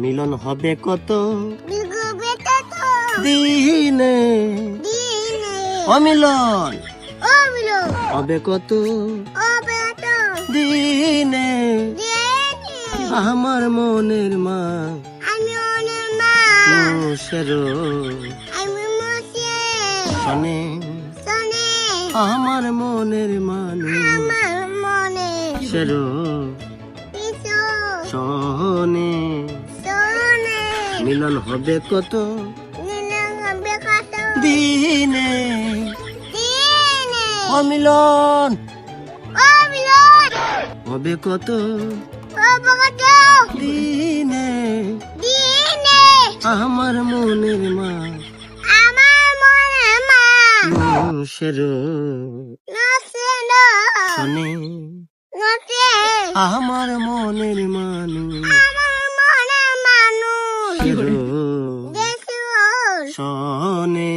মিলন হবে কত দিনে, অমিলন হবে কত দিনে, আমার মনের মা মুশের শোনে, আমার মনের মানুষের শোনে, মিলন হবে কত দিনে, অমিলন হবে কত দিনে, আমার মনের মা মুশের শোনে, আমার মনের মানুষ শোনে।